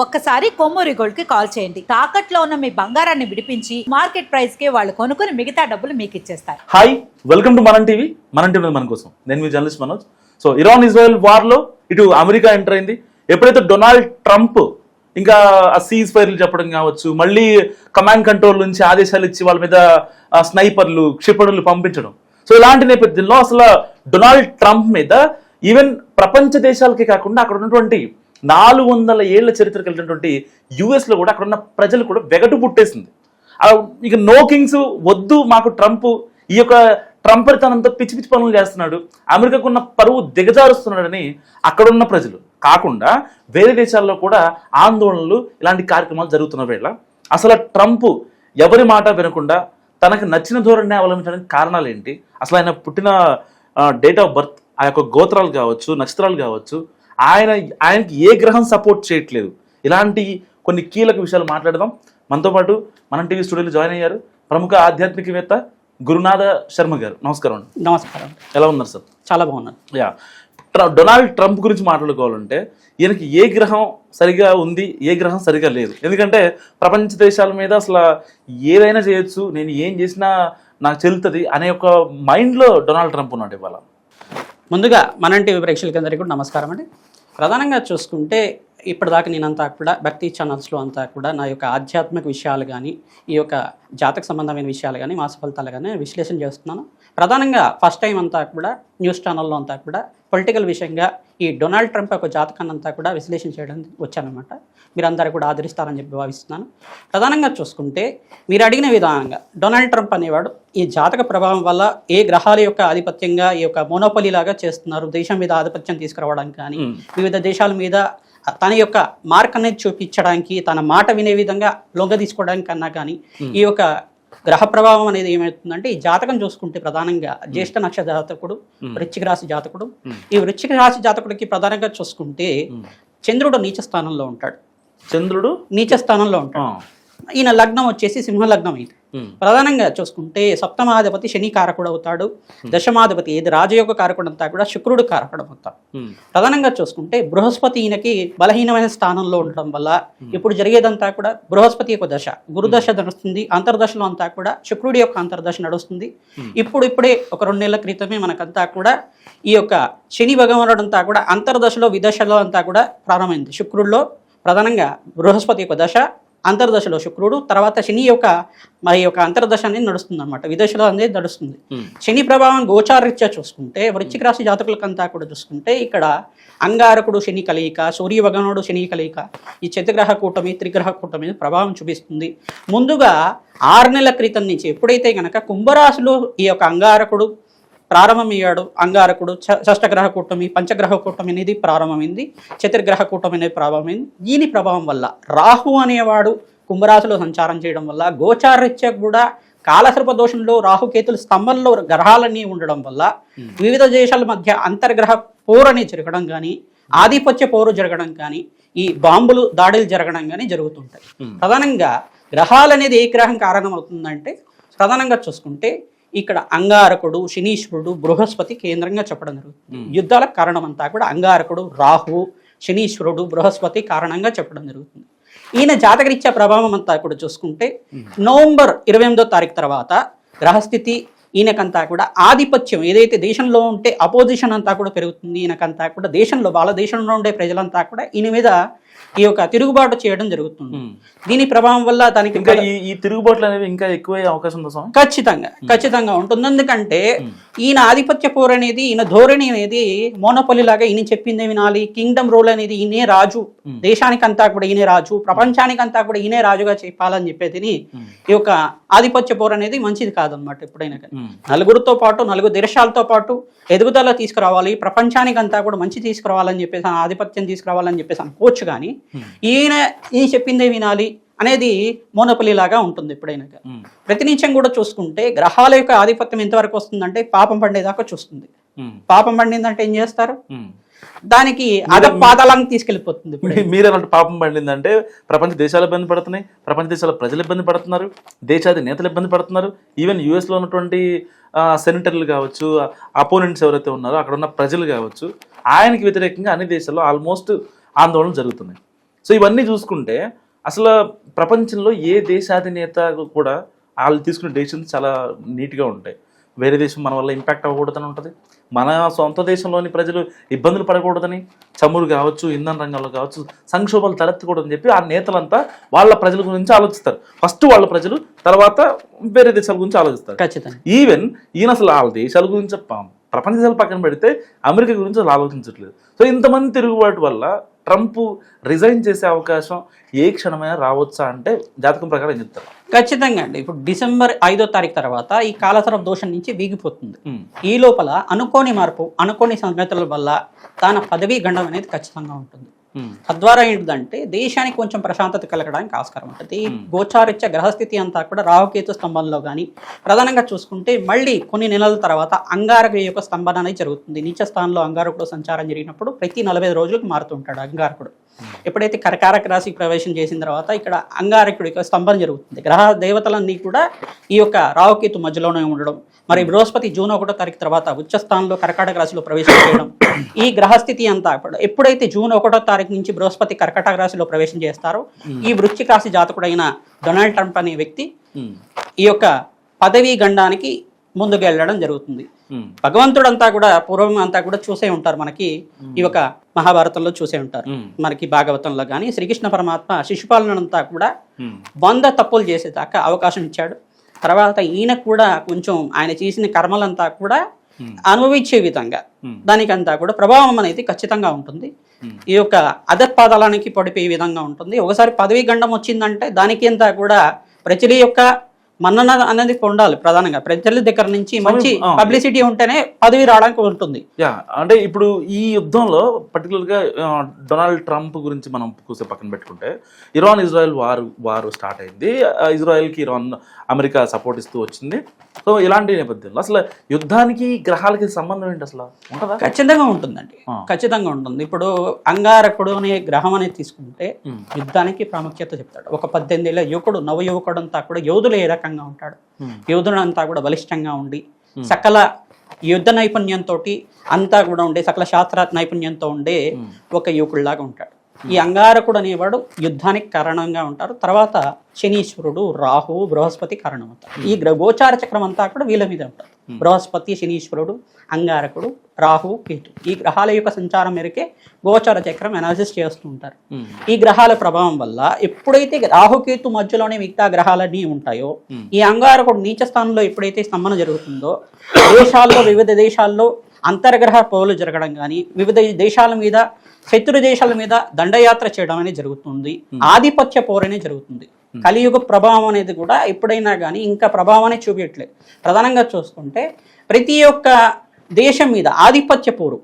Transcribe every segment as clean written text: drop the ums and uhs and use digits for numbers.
ఒక్కసారి కొమ్మూరి గోల్డ్ కి కాల్ చేయండి. తాకట్లో ఉన్న మీ బంగారాన్ని విడిపించి మార్కెట్ ప్రైస్ కి వాళ్ళు కొనుక్కుని మిగతా డబ్బులు మీకు ఇచ్చేస్తారు. Hi, welcome to Manam TV. మన టీవీ మన కోసం నేను మీ journalist Manoj. So Iran Israel war లో ఇటు అమెరికా ఎంటర్ అయింది. ఎప్పుడైతే డొనాల్డ్ ట్రంప్ ఇంకా ఆ సీజ్ ఫైర్లు చెప్పడం కావచ్చు, మళ్ళీ కమాండ్ కంట్రోల్ నుంచి ఆదేశాలు ఇచ్చి వాళ్ళ మీద స్నైపర్లు క్షిపణులు పంపించడం, సో ఇలాంటి నేపథ్యంలో అసలు డొనాల్డ్ ట్రంప్ మీద ఈవెన్ ప్రపంచ దేశాలకే కాకుండా అక్కడ ఉన్నటువంటి 400 ఏళ్ల చరిత్ర కలిగినటువంటి యుఎస్ లో కూడా అక్కడ ఉన్న ప్రజలు కూడా వెగటు పుట్టేసింది. ఇక నో కింగ్స్ వద్దు మాకు ట్రంప్, ఈ యొక్క ట్రంపరితనంతో పిచ్చి పిచ్చి పనులు చేస్తున్నాడు, అమెరికాకు ఉన్న పరువు దిగజారుస్తున్నాడని అక్కడున్న ప్రజలు కాకుండా వేరే దేశాల్లో కూడా ఆందోళనలు ఇలాంటి కార్యక్రమాలు జరుగుతున్న వేళ అసలు ట్రంప్ ఎవరి మాట వినకుండా తనకు నచ్చిన ధోరణి అవలంబించడానికి కారణాలు ఏంటి, అసలు ఆయన పుట్టిన డేట్ ఆఫ్ బర్త్, ఆ యొక్క గోత్రాలు కావచ్చు, నక్షత్రాలు కావచ్చు, ఆయనకి ఏ గ్రహం సపోర్ట్ చేయట్లేదు, ఇలాంటి కొన్ని కీలక విషయాలు మాట్లాడదాం. మనతో పాటు మనం టీవీ స్టూడియోలో జాయిన్ అయ్యారు ప్రముఖ ఆధ్యాత్మికవేత్త గురునాథ శర్మ గారు. నమస్కారం అండి. నమస్కారం. ఎలా ఉన్నారు సార్? చాలా బాగున్నాను. యా, డొనాల్డ్ ట్రంప్ గురించి మాట్లాడుకోవాలంటే ఈయనకి ఏ గ్రహం సరిగా ఉంది, ఏ గ్రహం సరిగా లేదు. ఎందుకంటే ప్రపంచ దేశాల మీద అసలు ఏదైనా చేయొచ్చు, నేను ఏం చేసినా నాకు చెల్లుతుంది అనే ఒక మైండ్లో డొనాల్డ్ ట్రంప్ ఉన్నాడు ఇవాళ. ముందుగా మన టీవీ ప్రేక్షకులందరికీ కూడా నమస్కారం అండి. ప్రధానంగా చూసుకుంటే ఇప్పటిదాకా నేనంతా కూడా భక్తి ఛానల్స్లో అంతా కూడా నా యొక్క ఆధ్యాత్మిక విషయాలు కానీ, ఈ యొక్క జాతక సంబంధమైన విషయాలు కానీ, మాస ఫలితాలు కానీ విశ్లేషణ చేస్తున్నాను. ప్రధానంగా ఫస్ట్ టైం అంతా కూడా న్యూస్ ఛానల్లో అంతా కూడా పొలిటికల్ విషయంగా ఈ డొనాల్డ్ ట్రంప్ యొక్క జాతకాన్ని అంతా కూడా విశ్లేషణ చేయడానికి వచ్చానమాట. మీరందరూ కూడా ఆదరిస్తారని చెప్పి భావిస్తున్నాను. ప్రధానంగా చూసుకుంటే మీరు అడిగిన విధానంగా డొనాల్డ్ ట్రంప్ అనేవాడు ఈ జాతక ప్రభావం వల్ల ఏ గ్రహాల యొక్క ఆధిపత్యంగా ఈ యొక్క మోనోపలి లాగా చేస్తున్నారు, దేశం మీద ఆధిపత్యం తీసుకురావడానికి కానీ, వివిధ దేశాల మీద తన యొక్క మార్క్ అనేది చూపించడానికి, తన మాట వినే విధంగా లొంగ తీసుకోవడానికి కన్నా కానీ ఈ యొక్క గ్రహ ప్రభావం అనేది ఏమవుతుందంటే ఈ జాతకం చూసుకుంటే ప్రధానంగా జ్యేష్ఠ నక్షత్ర జాతకుడు, వృశ్చిక రాశి జాతకుడు. ఈ వృశ్చిక రాశి జాతకుడికి ప్రధానంగా చూసుకుంటే చంద్రుడు నీచ స్థానంలో ఉంటాడు. చంద్రుడు నీచ స్థానంలో ఉంటాడు. ఈయన లగ్నం వచ్చేసి సింహ లగ్నం. ఇది ప్రధానంగా చూసుకుంటే సప్తమాధిపతి శని కారకుడు అవుతాడు. దశమాధిపతి ఏది రాజయోగ కారకుడు అంతా కూడా శుక్రుడు కారకుడు అవుతాడు. ప్రధానంగా చూసుకుంటే బృహస్పతి ఈయనకి బలహీనమైన స్థానంలో ఉండడం వల్ల ఇప్పుడు జరిగేదంతా కూడా బృహస్పతి యొక్క దశ, గురుదశ నడుస్తుంది. అంతర్దశలో అంతా కూడా శుక్రుడి యొక్క అంతర్దశ నడుస్తుంది. ఇప్పుడే ఒక 2 నెలల క్రితమే మనకంతా కూడా ఈ యొక్క శని భగవానుడు అంతా కూడా అంతర్దశలో విదశలో అంతా కూడా ప్రారంభమైంది. శుక్రుడిలో ప్రధానంగా బృహస్పతి యొక్క దశ, అంతర్దశలో శుక్రుడు, తర్వాత శని యొక్క మరి యొక్క అంతర్దశ అనేది నడుస్తుంది అనమాట. విదశలో అనేది నడుస్తుంది. శని ప్రభావం గోచారరీత్యా చూసుకుంటే వృశ్చిక రాశి జాతకులకంతా కూడా చూసుకుంటే ఇక్కడ అంగారకుడు శని కలయిక, సూర్య భగవానుడు శని కలయిక, ఈ చతుర్గ్రహ కూటమి త్రిగ్రహ కూటమి ప్రభావం చూపిస్తుంది. ముందుగా 6 నెలల క్రితం నుంచి ఎప్పుడైతే కనుక కుంభరాశిలో ఈ యొక్క అంగారకుడు ప్రారంభమయ్యాడు, అంగారకుడు షష్టగ్రహ కూటమి, పంచగ్రహ కూటమి అనేది ప్రారంభమైంది, చతుర్గ్రహ కూటమి అనేది ప్రారంభమైంది. దీని ప్రభావం వల్ల రాహు అనేవాడు కుంభరాశిలో సంచారం చేయడం వల్ల గోచారరీత్యా కూడా కాలసర్ప దోషంలో రాహుకేతుల స్తంభంలో గ్రహాలన్నీ ఉండడం వల్ల వివిధ దేశాల మధ్య అంతర్గ్రహ పోరు అనేది జరగడం కానీ, ఆధిపత్య పోరు జరగడం కానీ, ఈ బాంబులు దాడులు జరగడం కానీ జరుగుతుంటాయి. ప్రధానంగా గ్రహాలు అనేది ఏ గ్రహం కారణం అవుతుందంటే ప్రధానంగా చూసుకుంటే ఇక్కడ అంగారకుడు, శనీశ్వరుడు, బృహస్పతి కేంద్రంగా చెప్పడం జరుగుతుంది. యుద్ధాలకు కారణం అంతా కూడా అంగారకుడు, రాహు, శనీశ్వరుడు, బృహస్పతి కారణంగా చెప్పడం జరుగుతుంది. ఈయన జాతకరీత్యా ప్రభావం అంతా కూడా చూసుకుంటే నవంబర్ 28వ తారీఖు తర్వాత గ్రహస్థితి ఈయనకంతా కూడా ఆధిపత్యం ఏదైతే దేశంలో ఉంటే అపోజిషన్ అంతా కూడా పెరుగుతుంది. ఈయనకంతా కూడా దేశంలో వాళ్ళ దేశంలో ఉండే ప్రజలంతా కూడా ఈయన మీద ఈ యొక్క తిరుగుబాటు చేయడం జరుగుతుంది. దీని ప్రభావం వల్ల దానికి ఈ తిరుగుబాట్లు అనేవి ఇంకా ఎక్కువ అవకాశం ఉందా? ఖచ్చితంగా ఉంటుంది. ఎందుకంటే ఈయన ఆధిపత్య పోరు అనేది, ఈయన ధోరణి అనేది మోనోపలి లాగా ఈయన చెప్పిందే వినాలి. కింగ్డమ్ రూల్ అనేది ఈయనే రాజు, దేశానికంతా కూడా ఈయనే రాజు, ప్రపంచానికంతా కూడా ఈయనే రాజుగా చెప్పాలని చెప్పేది ఈ యొక్క ఆధిపత్య పోరు అనేది మంచిది కాదనమాట. ఎప్పుడైనా నలుగురితో పాటు, 4 దేశాలతో పాటు ఎదుగుదల తీసుకురావాలి, ప్రపంచానికంతా కూడా మంచి తీసుకురావాలని చెప్పేసి, ఆధిపత్యం తీసుకురావాలని చెప్పేసి అనుకోవచ్చు. కానీ ఈయన చెప్పిందే వినాలి అనేది మోనోపలి లాగా ఉంటుంది. ఎప్పుడైనా ప్రతినిత్యం కూడా చూసుకుంటే గ్రహాల యొక్క ఆధిపత్యం ఎంతవరకు వస్తుందంటే పాపం పండేదాకా చూస్తుంది. పాపం పండిందంటే ఏం చేస్తారు, దానికి పాతాళానికి తీసుకెళ్లిపోతుంది. మీరు అన్నట్టు పాపం పండిందంటే ప్రపంచ దేశాలు ఇబ్బంది పడుతున్నాయి, ప్రపంచ దేశాల ప్రజలు ఇబ్బంది పడుతున్నారు, దేశాది నేతలు ఇబ్బంది పడుతున్నారు. ఈవెన్ యుఎస్లో ఉన్నటువంటి సెనేటర్లు కావచ్చు, అపోనెంట్స్ ఎవరైతే ఉన్నారో అక్కడ ఉన్న ప్రజలు కావచ్చు, ఆయనకి వ్యతిరేకంగా అన్ని దేశాల్లో ఆల్మోస్ట్ ఆందోళనలు జరుగుతున్నాయి. సో ఇవన్నీ చూసుకుంటే అసలు ప్రపంచంలో ఏ దేశాధినేత కూడా వాళ్ళు తీసుకునే డెసిషన్స్ చాలా నీట్గా ఉంటాయి. వేరే దేశం మన వల్ల ఇంపాక్ట్ అవ్వకూడదని ఉంటుంది, మన సొంత దేశంలోని ప్రజలు ఇబ్బందులు పడకూడదని, చమురు కావచ్చు, ఇంధన రంగంలో కావచ్చు సంక్షోభాలు తలెత్తకూడదని చెప్పి ఆ నేతలంతా వాళ్ళ ప్రజల గురించి ఆలోచిస్తారు. ఫస్ట్ వాళ్ళ ప్రజలు, తర్వాత వేరే దేశాల గురించి ఆలోచిస్తారు. ఖచ్చితంగా. ఈవెన్ ఈయన అసలు వాళ్ళ దేశాల గురించి ప్రపంచ దేశాలు పక్కన పెడితే అమెరికా గురించి అసలు ఆలోచించట్లేదు. సో ఇంతమంది తిరుగుబాటు వల్ల ట్రంప్ రిజైన్ చేసే అవకాశం ఏ క్షణమైనా రావచ్చా అంటే జాతకం ప్రకారం ఏం చెప్తారు? ఖచ్చితంగా అండి. ఇప్పుడు డిసెంబర్ 5వ తారీఖు తర్వాత ఈ కాలసర్ప దోషం నుంచి వీగిపోతుంది. ఈ లోపల అనుకోని మార్పు, అనుకోని సంగతుల వల్ల తన పదవీ గండం అనేది ఖచ్చితంగా ఉంటుంది. తద్వారా ఏంటంటే దేశానికి కొంచెం ప్రశాంతత కలగడానికి ఆస్కారం ఉంటుంది. ఈ గోచారిత్య గ్రహస్థితి అంతా కూడా రాహుకేతు స్తంభంలో కానీ ప్రధానంగా చూసుకుంటే మళ్ళీ కొన్ని నెలల తర్వాత అంగారక యొక్క స్తంభన అనేది జరుగుతుంది. నీచ స్థానంలో అంగారకుడు సంచారం జరిగినప్పుడు ప్రతి 45 రోజులకు మారుతుంటాడు అంగారకుడు. ఎప్పుడైతే కర్కాటక రాశి ప్రవేశం చేసిన తర్వాత ఇక్కడ అంగారకుడి యొక్క స్తంభన జరుగుతుంది. గ్రహ దేవతలన్నీ కూడా ఈ యొక్క రాహుకేతు మధ్యలోనే ఉండడం, మరి బృహస్పతి జూన్ 1వ తారీఖు తర్వాత ఉచ్చ స్థానంలో కర్కాటక రాశిలో ప్రవేశం చేయడం, ఈ గ్రహస్థితి అంతా ఎప్పుడైతే జూన్ 1వ తారీఖు నుంచి బృహస్పతి కర్కాటక రాశిలో ప్రవేశం చేస్తారో ఈ వృశ్చిక రాశి జాతకుడైన డొనాల్డ్ ట్రంప్ అనే వ్యక్తి ఈ యొక్క పదవీ గండానికి ముందుకు వెళ్ళడం జరుగుతుంది. భగవంతుడంతా కూడా పూర్వం అంతా కూడా చూసే ఉంటారు, మనకి ఈ యొక్క మహాభారతంలో చూసే ఉంటారు, మనకి భాగవతంలో కానీ శ్రీకృష్ణ పరమాత్మ శిశుపాలనంతా కూడా 100 తప్పులు చేసేదాకా అవకాశం ఇచ్చాడు. తర్వాత ఈయన కూడా కొంచెం ఆయన చేసిన కర్మలంతా కూడా అనుభవించే విధంగా దానికంతా కూడా ప్రభావం అనేది ఖచ్చితంగా ఉంటుంది. ఈ యొక్క అధపాదాలానికి పడిపోయే విధంగా ఉంటుంది. ఒకసారి పదవీ గండం వచ్చిందంటే దానికి అంతా కూడా ప్రజల యొక్క మన్నన అనేది పొందాలి. ప్రధానంగా ప్రజల దగ్గర నుంచి మంచి పబ్లిసిటీ ఉంటేనే పదవి రావడానికి ఉంటుంది. అంటే ఇప్పుడు ఈ యుద్ధంలో పర్టికులర్గా డొనాల్డ్ ట్రంప్ గురించి మనం కూసే పక్కన పెట్టుకుంటే ఇరాన్ ఇజ్రాయెల్ వారు స్టార్ట్ అయింది. ఇజ్రాయెల్కి ఇరాన్ అమెరికా సపోర్ట్ ఇస్తూ వచ్చింది. సో ఇలాంటి నేపథ్యంలో అసలు యుద్ధానికి గ్రహాలకి సంబంధం ఏంటి అసలు ఉంటుందా? ఖచ్చితంగా ఉంటుందండి, ఖచ్చితంగా ఉంటుంది. ఇప్పుడు అంగారకుడు అనే గ్రహం అనేది తీసుకుంటే యుద్ధానికి ప్రాముఖ్యత చెప్తాడు. ఒక 18 ఏళ్ల యువకుడు, నవ యువకుడు అంతా కూడా యోధులు ఏ రకంగా ఉంటాడు, యోధుడు అంతా కూడా బలిష్టంగా ఉండి సకల యుద్ధ నైపుణ్యంతో అంతా కూడా ఉండే సకల శాస్త్ర నైపుణ్యంతో ఉండే ఒక యువకుడిలాగా ఉంటాడు. ఈ అంగారకుడు అనేవాడు యుద్ధానికి కారణంగా ఉంటారు. తర్వాత శనీశ్వరుడు, రాహు, బృహస్పతి కారణం అవుతారు. ఈ గోచార చక్రం అంతా కూడా వీళ్ళ మీద ఉంటారు. బృహస్పతి, శనీశ్వరుడు, అంగారకుడు, రాహు, కేతు ఈ గ్రహాల యొక్క సంచారం మేరకే గోచార చక్రం అనాలిసిస్ చేస్తూ ఉంటారు. ఈ గ్రహాల ప్రభావం వల్ల ఎప్పుడైతే రాహుకేతు మధ్యలోనే మిగతా గ్రహాలన్నీ ఉంటాయో ఈ అంగారకుడు నీచ స్థానంలో ఎప్పుడైతే స్తంభన జరుగుతుందో దేశాల్లో, వివిధ దేశాల్లో అంతర్గ్రహ పోలు జరగడం కానీ, వివిధ దేశాల మీద, శత్రు దేశాల మీద దండయాత్ర చేయడం అనేది జరుగుతుంది. ఆధిపత్య పోరనే జరుగుతుంది. కలియుగ ప్రభావం అనేది కూడా ఎప్పుడైనా కానీ ఇంకా ప్రభావాన్ని చూపించట్లేదు. ప్రధానంగా చూసుకుంటే ప్రతి ఒక్క దేశం మీద ఆధిపత్య పోరు,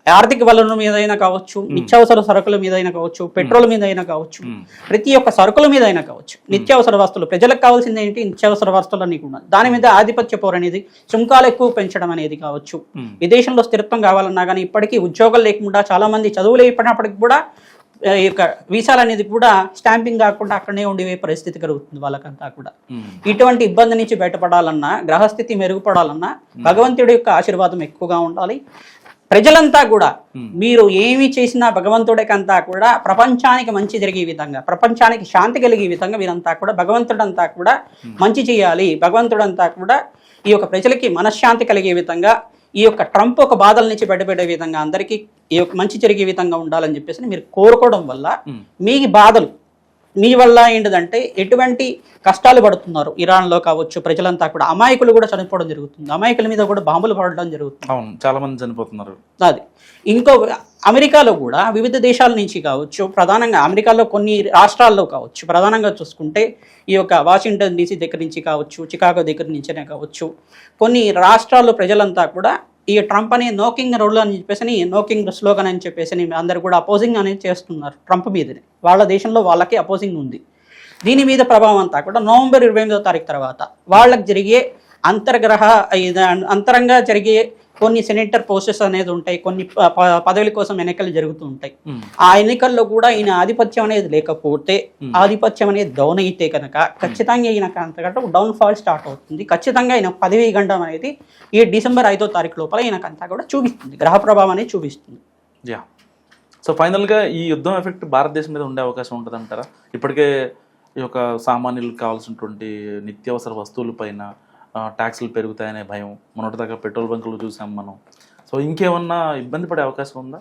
ఆర్థిక వనరుల మీద అయినా కావచ్చు, నిత్యావసర సరుకుల మీద అయినా కావచ్చు, పెట్రోల్ మీద అయినా కావచ్చు, ప్రతి ఒక్క సరుకుల మీద అయినా కావచ్చు, నిత్యావసర వస్తువులు, ప్రజలకు కావాల్సింది ఏంటి, నిత్యావసర వస్తువులు అన్నీ కూడా దాని మీద ఆధిపత్య పోరు అనేది, సుంకాలు ఎక్కువ పెంచడం అనేది కావచ్చు. విదేశంలో స్థిరత్వం కావాలన్నా కానీ ఇప్పటికీ ఉద్యోగాలు లేకుండా చాలా మంది చదువులు అయిపోయినప్పటికీ కూడా ఈ యొక్క వీసాలు అనేది కూడా స్టాంపింగ్ కాకుండా అక్కడనే ఉండే పరిస్థితి కలుగుతుంది వాళ్ళకంతా కూడా. ఇటువంటి ఇబ్బంది నుంచి బయటపడాలన్నా, గ్రహస్థితి మెరుగుపడాలన్నా భగవంతుడి యొక్క ఆశీర్వాదం ఎక్కువగా ఉండాలి. ప్రజలంతా కూడా మీరు ఏమి చేసినా భగవంతుడికంతా కూడా ప్రపంచానికి మంచి జరిగే విధంగా, ప్రపంచానికి శాంతి కలిగే విధంగా వీరంతా కూడా భగవంతుడంతా కూడా మంచి చేయాలి. భగవంతుడంతా కూడా ఈ యొక్క ప్రజలకి మనశ్శాంతి కలిగే విధంగా, ఈ యొక్క ట్రంప్ ఒక బాధల నుంచి బయటపడే విధంగా, అందరికీ ఈ యొక్క మంచి జరిగే విధంగా ఉండాలని చెప్పేసి మీరు కోరుకోవడం వల్ల మీ బాధలు మీ వల్ల ఏంటిదంటే ఎటువంటి కష్టాలు పడుతున్నారు ఇరాన్లో కావచ్చు, ప్రజలంతా కూడా అమాయకులు కూడా చనిపోవడం జరుగుతుంది. అమాయకుల మీద కూడా బాంబులు పడడం జరుగుతుంది. అవును, చాలా మంది చనిపోతున్నారు. అది ఇంకో అమెరికాలో కూడా వివిధ దేశాల నుంచి కావచ్చు, ప్రధానంగా అమెరికాలో కొన్ని రాష్ట్రాల్లో కావచ్చు, ప్రధానంగా చూసుకుంటే ఈ యొక్క వాషింగ్టన్ DC దగ్గర నుంచి కావచ్చు, చికాగో దగ్గర నుంచినే కావచ్చు, కొన్ని రాష్ట్రాల్లో ప్రజలంతా కూడా ఈ ట్రంప్ అనే నోకింగ్ రూల్ అని చెప్పేసి, నోకింగ్ స్లోగన్ అని చెప్పేసి అందరు కూడా అపోజింగ్ అనేది చేస్తున్నారు ట్రంప్ మీదనే. వాళ్ళ దేశంలో వాళ్ళకి అపోజింగ్ ఉంది. దీని మీద ప్రభావం అంతా కూడా నవంబర్ 28వ తారీఖు తర్వాత వాళ్ళకి జరిగే అంతరంగా జరిగే కొన్ని సెనేటర్ పోస్టెస్ అనేది ఉంటాయి, కొన్ని పదవుల కోసం ఎన్నికలు జరుగుతూ ఉంటాయి. ఆ ఎన్నికల్లో కూడా ఈయన ఆధిపత్యం అనేది లేకపోతే, ఆధిపత్యం అనేది డౌన్ అయితే కనుక ఖచ్చితంగా ఈయన అంతకంటే డౌన్ ఫాల్ స్టార్ట్ అవుతుంది. ఖచ్చితంగా ఈయన పదవీ గండం అనేది ఈ డిసెంబర్ 5వ తారీఖు లోపల ఈయనకంతా కూడా చూపిస్తుంది, గ్రహ ప్రభావం అనేది చూపిస్తుంది. సో ఫైనల్గా ఈ యుద్ధం ఎఫెక్ట్ భారతదేశం మీద ఉండే అవకాశం ఉంటుంది అంటారా? ఇప్పటికే ఈ యొక్క సామాన్యులకు కావాల్సినటువంటి నిత్యావసర వస్తువులపైన ట్యాక్సులు పెరుగుతాయనే భయం, మొన్నటిదాకా పెట్రోల్ బంకులు చూసాం మనం. సో ఇంకేమన్నా ఇబ్బంది పడే అవకాశం ఉందా?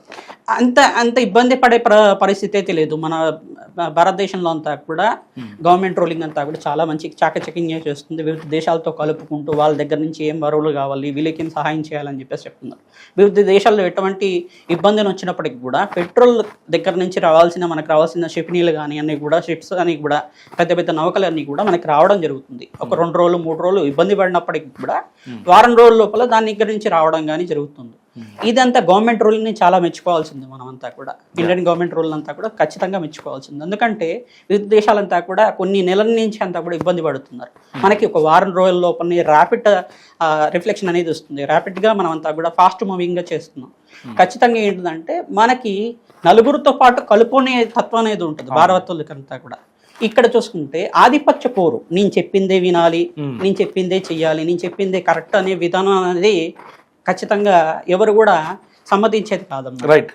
అంత ఇబ్బంది పడే పరిస్థితి అయితే లేదు. మన భారతదేశంలో అంతా కూడా గవర్నమెంట్ రూలింగ్ అంతా కూడా చాలా మంచి చాకచక్యంగా చేస్తుంది. వివిధ దేశాలతో కలుపుకుంటూ వాళ్ళ దగ్గర నుంచి ఏం వరువులు కావాలి, వీళ్ళకి ఏం సహాయం చేయాలని చెప్పేసి చెప్తున్నారు. వివిధ దేశాల్లో ఎటువంటి ఇబ్బందిని వచ్చినప్పటికి కూడా పెట్రోల్ దగ్గర నుంచి మనకు రావాల్సిన షిప్నీలు కానీ అన్నీ కూడా, షిప్స్ అని కూడా, పెద్ద పెద్ద నౌకలన్నీ కూడా మనకి రావడం జరుగుతుంది. ఒక 2 రోజులు 3 రోజులు ఇబ్బంది పడినప్పటికి కూడా వారం రోజుల లోపల దాని దగ్గర నుంచి రావడం కానీ జరుగుతుంది. ఇదంతా గవర్నమెంట్ రూల్ని చాలా మెచ్చుకోవాల్సింది. మనమంతా కూడా ఇండియన్ గవర్నమెంట్ రూల్ అంతా కూడా ఖచ్చితంగా మెచ్చుకోవాల్సింది. ఎందుకంటే వివిధ దేశాలంతా కూడా కొన్ని నెలల నుంచి అంతా కూడా ఇబ్బంది పడుతున్నారు. మనకి ఒక వారం రోజుల లోపలనే ర్యాపిడ్ రిఫ్లెక్షన్ అనేది వస్తుంది. ర్యాపిడ్గా మనం అంతా కూడా ఫాస్ట్ మూవింగ్గా చేస్తున్నాం. ఖచ్చితంగా ఏంటంటే మనకి నలుగురితో పాటు కలుపుకునే తత్వం అనేది ఉంటుంది భారతీయులకంతా కూడా. ఇక్కడ చూసుకుంటే ఆధిపత్య పోరు, నేను చెప్పిందే వినాలి, నేను చెప్పిందే చెయ్యాలి, నేను చెప్పిందే కరెక్ట్ అనే విధానం అనేది ఖచ్చితంగా ఎవరు కూడా సమ్మతించేది కాదమ్మా. Right,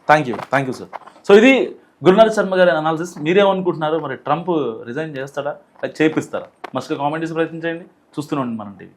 thank you sir. So ఇది గురునాథ్ శర్మ గారి అనాలిసిస్. మీరేమనుకుంటున్నారు? మరి ట్రంప్ రిజైన్ చేస్తాడా, చేపిస్తారా? మస్తుగా కామెంట్ చేసి ప్రయత్నించండి. చూస్తూనే ఉండండి మనం టీవీ.